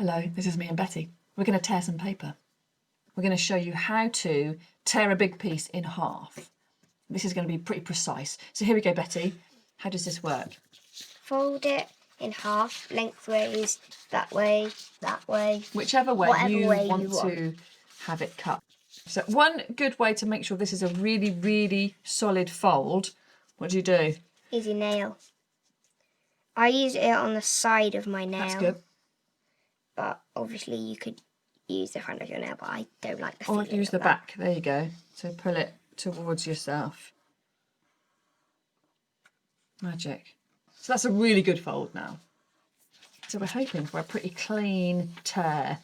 Hello, this is me and Betty. We're going to tear some paper. We're going to show you how to tear a big piece in half. This is going to be pretty precise. So here we go, Betty. How does this work? Fold it in half, lengthways, that way. Whichever way Whatever you way want you want. to have it cut. So one good way to make sure this is a really, really solid fold, what do you do? Is your nail. I use it on the side of my nail. That's good. But obviously you could use the front of your nail, but I don't like the feeling Or use of the that. back. There you go. So pull it towards yourself. Magic. So that's a really good fold now. So we're hoping for a pretty clean tear.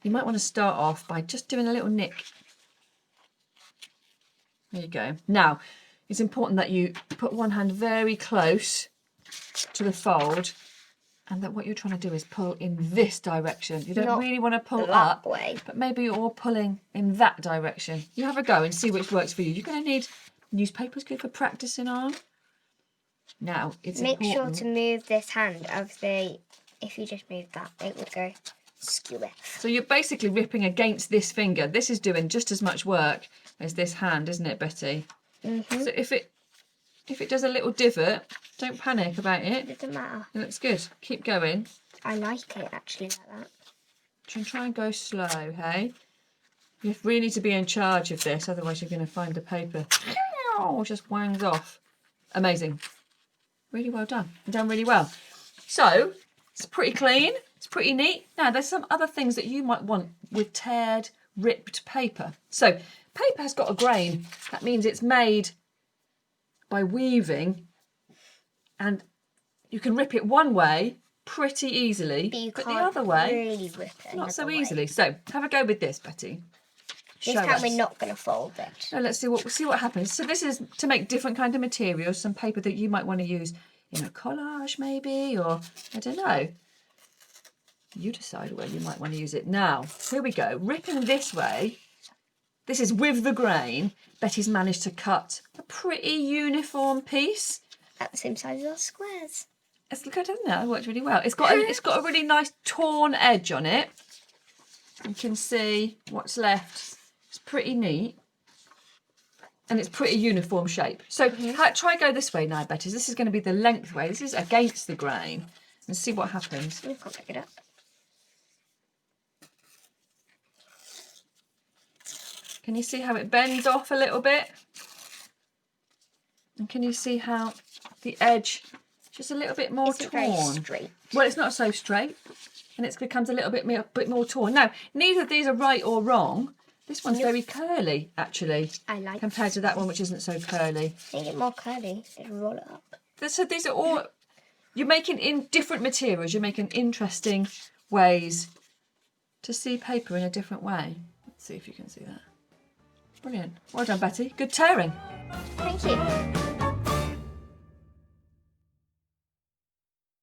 You might want to start off by just doing a little nick. There you go. Now, it's important that you put one hand very close to the fold and that what you're trying to do is pull in this direction. You don't Not really want to pull that up, way. but maybe you're pulling in that direction. You have a go and see which works for you. You're going to need newspapers, good for practicing on. Now, it's Make important. sure to move this hand if you just move that, it would go skew it. So you're basically ripping against this finger. This is doing just as much work as this hand, isn't it, Betty? Mm-hmm. So if it does a little divot, don't panic about it. Doesn't matter. It looks good. Keep going. I like it actually like that. Try and go slow, hey? You really need to be in charge of this, otherwise you're going to find the paper just wangs off. Amazing. Really well done. You've done really well. So, it's pretty clean. It's pretty neat. Now, there's some other things that you might want with teared, ripped paper. So, paper has got a grain. That means it's made by weaving, and you can rip it one way pretty easily, But you the can't other way, really rip it not so another way. easily. So, have a go with this, Betty. This Show time us. we're not going to fold it. Now let's see what happens. So this is to make different kind of materials, some paper that you might want to use in a collage maybe, or I don't know. You decide where you might want to use it. Now, here we go. Ripping this way, this is with the grain. Betty's managed to cut a pretty uniform piece. At the same size as our squares. It's good, hasn't it? It worked really well. It's got a really nice torn edge on it. You can see what's left. It's pretty neat. And it's pretty uniform shape. So try go this way now, Betty. This is going to be the length way. This is against the grain. And see what happens. I can't pick it up. Can you see how it bends off a little bit? And can you see how the edge is just a little bit more It's very torn? straight. Well, it's not so straight. And it becomes a little bit more torn. Now, neither of these are right or wrong. This one's very curly, actually, I like compared to that one, which isn't so curly. Make it more curly. Just roll it up. So these are all, you're making in different materials, you're making interesting ways to see paper in a different way. Let's see if you can see that. Brilliant. Well done, Betty. Good tearing. Thank you.